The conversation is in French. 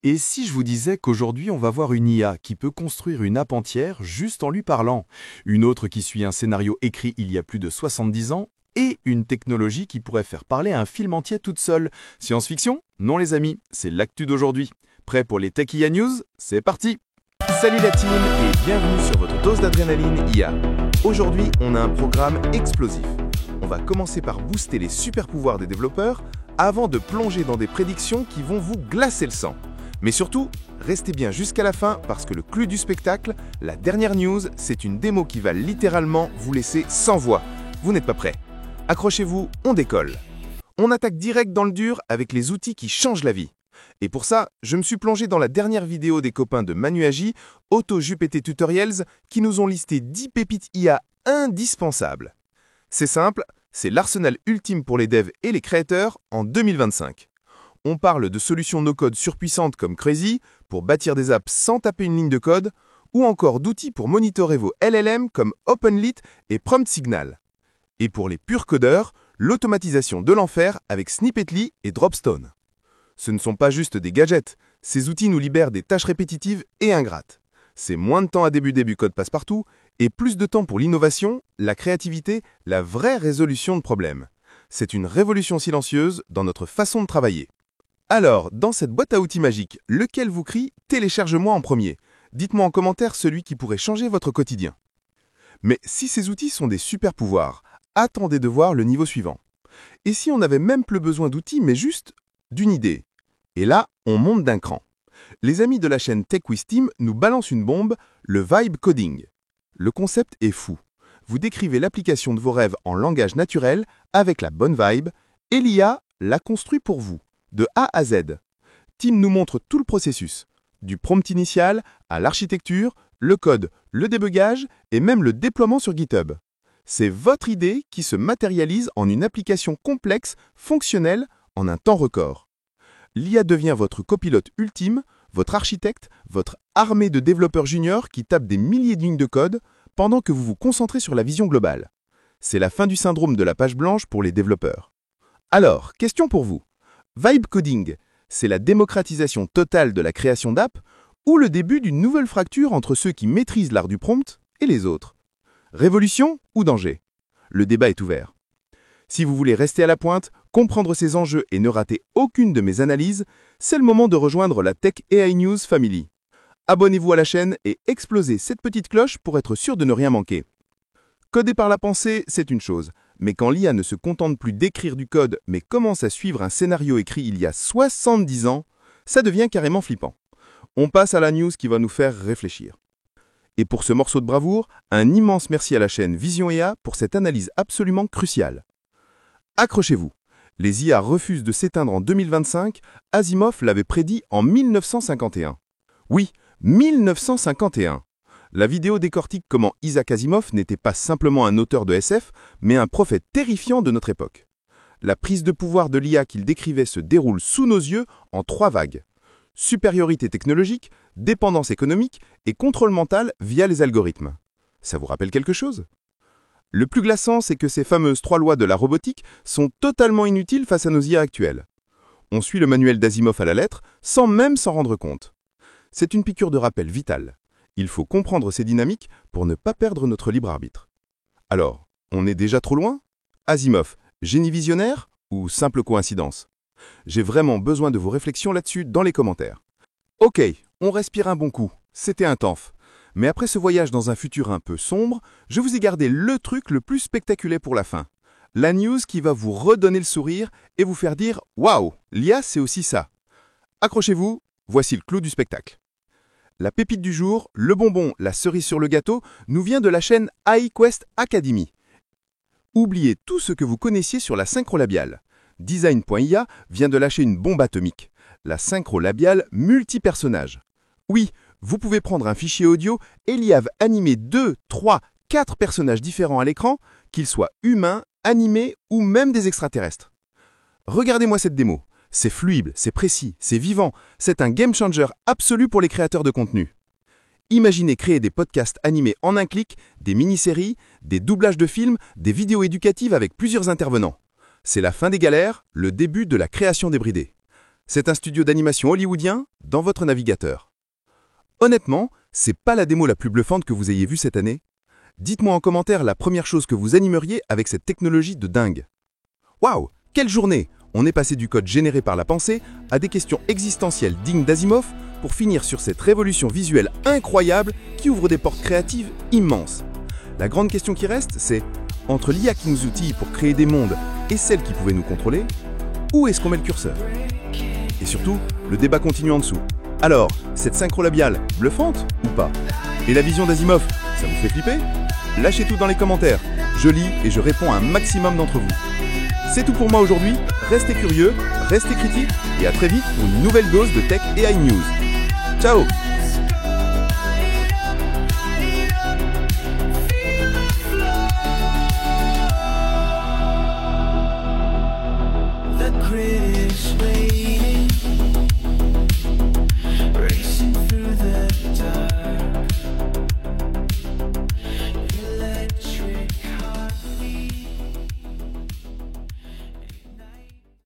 Et si je vous disais qu'aujourd'hui on va voir une IA qui peut construire une app entière juste en lui parlant, une autre qui suit un scénario écrit il y a plus de 70 ans, et une technologie qui pourrait faire parler un film entier toute seule. Science-fiction? Non les amis, c'est l'actu d'aujourd'hui. Prêt pour les Tech IA News? C'est parti! Salut la team et bienvenue sur votre dose d'adrénaline IA. Aujourd'hui, on a un programme explosif. On va commencer par booster les super pouvoirs des développeurs avant de plonger dans des prédictions qui vont vous glacer le sang. Mais surtout, restez bien jusqu'à la fin parce que le clou du spectacle, la dernière news, c'est une démo qui va littéralement vous laisser sans voix. Vous n'êtes pas prêts? Accrochez-vous, on décolle. On attaque direct dans le dur avec les outils qui changent la vie. Et pour ça, je me suis plongé dans la dernière vidéo des copains de ManuAgi, AutoJPT Tutorials, qui nous ont listé 10 pépites IA indispensables. C'est simple, c'est l'arsenal ultime pour les devs et les créateurs en 2025. On parle de solutions no-code surpuissantes comme Crazy pour bâtir des apps sans taper une ligne de code, ou encore d'outils pour monitorer vos LLM comme OpenLit et Prompt Signal. Et pour les purs codeurs, l'automatisation de l'enfer avec Snippetly et Dropstone. Ce ne sont pas juste des gadgets, ces outils nous libèrent des tâches répétitives et ingrates. C'est moins de temps à début code passe-partout et plus de temps pour l'innovation, la créativité, la vraie résolution de problèmes. C'est une révolution silencieuse dans notre façon de travailler. Alors, dans cette boîte à outils magique, lequel vous crie « Télécharge-moi en premier » Dites-moi en commentaire celui qui pourrait changer votre quotidien. Mais si ces outils sont des super pouvoirs, attendez de voir le niveau suivant. Et si on n'avait même plus besoin d'outils, mais juste d'une idée? Et là, on monte d'un cran. Les amis de la chaîne Tech with Team nous balancent une bombe, le vibe coding. Le concept est fou. Vous décrivez l'application de vos rêves en langage naturel avec la bonne vibe, et l'IA la construit pour vous, de A à Z. Team nous montre tout le processus, du prompt initial à l'architecture, le code, le débugage et même le déploiement sur GitHub. C'est votre idée qui se matérialise en une application complexe, fonctionnelle, en un temps record. L'IA devient votre copilote ultime, votre architecte, votre armée de développeurs juniors qui tapent des milliers de lignes de code pendant que vous vous concentrez sur la vision globale. C'est la fin du syndrome de la page blanche pour les développeurs. Alors, question pour vous. Vibe coding, c'est la démocratisation totale de la création d'app ou le début d'une nouvelle fracture entre ceux qui maîtrisent l'art du prompt et les autres? Révolution ou danger? Le débat est ouvert. Si vous voulez rester à la pointe, comprendre ces enjeux et ne rater aucune de mes analyses, c'est le moment de rejoindre la Tech AI News Family. Abonnez-vous à la chaîne et explosez cette petite cloche pour être sûr de ne rien manquer. Coder par la pensée, c'est une chose, mais quand l'IA ne se contente plus d'écrire du code mais commence à suivre un scénario écrit il y a 70 ans, ça devient carrément flippant. On passe à la news qui va nous faire réfléchir. Et pour ce morceau de bravoure, un immense merci à la chaîne Vision IA pour cette analyse absolument cruciale. Accrochez-vous, les IA refusent de s'éteindre en 2025, Asimov l'avait prédit en 1951. Oui, 1951. La vidéo décortique comment Isaac Asimov n'était pas simplement un auteur de SF, mais un prophète terrifiant de notre époque. La prise de pouvoir de l'IA qu'il décrivait se déroule sous nos yeux en 3 vagues. Supériorité technologique, dépendance économique et contrôle mental via les algorithmes. Ça vous rappelle quelque chose? Le plus glaçant, c'est que ces fameuses 3 lois de la robotique sont totalement inutiles face à nos IA actuelles. On suit le manuel d'Asimov à la lettre sans même s'en rendre compte. C'est une piqûre de rappel vitale. Il faut comprendre ces dynamiques pour ne pas perdre notre libre arbitre. Alors, on est déjà trop loin? Asimov, génie visionnaire ou simple coïncidence? J'ai vraiment besoin de vos réflexions là-dessus dans les commentaires. Ok, on respire un bon coup, c'était intense. Mais après ce voyage dans un futur un peu sombre, je vous ai gardé le truc le plus spectaculaire pour la fin. La news qui va vous redonner le sourire et vous faire dire « Waouh, l'IA c'est aussi ça ». Accrochez-vous, voici le clou du spectacle. La pépite du jour, le bonbon, la cerise sur le gâteau, nous vient de la chaîne AI Quest Academy. Oubliez tout ce que vous connaissiez sur la synchro labiale. Design.ia vient de lâcher une bombe atomique. La synchro labiale multi-personnage. Oui, vous pouvez prendre un fichier audio et l'y animer 2, 3, 4 personnages différents à l'écran, qu'ils soient humains, animés ou même des extraterrestres. Regardez-moi cette démo. C'est fluide, c'est précis, c'est vivant. C'est un game changer absolu pour les créateurs de contenu. Imaginez créer des podcasts animés en un clic, des mini-séries, des doublages de films, des vidéos éducatives avec plusieurs intervenants. C'est la fin des galères, le début de la création débridée. C'est un studio d'animation hollywoodien dans votre navigateur. Honnêtement, c'est pas la démo la plus bluffante que vous ayez vue cette année. Dites-moi en commentaire la première chose que vous animeriez avec cette technologie de dingue. Waouh, quelle journée! On est passé du code généré par la pensée à des questions existentielles dignes d'Asimov pour finir sur cette révolution visuelle incroyable qui ouvre des portes créatives immenses. La grande question qui reste, c'est entre l'IA qui nous outille pour créer des mondes et celle qui pouvait nous contrôler, où est-ce qu'on met le curseur? Et surtout, le débat continue en dessous. Alors, cette synchro labiale, bluffante ou pas? Et la vision d'Asimov, ça vous fait flipper? Lâchez tout dans les commentaires, je lis et je réponds à un maximum d'entre vous. C'est tout pour moi aujourd'hui, restez curieux, restez critiques et à très vite pour une nouvelle dose de Tech AI News. Ciao!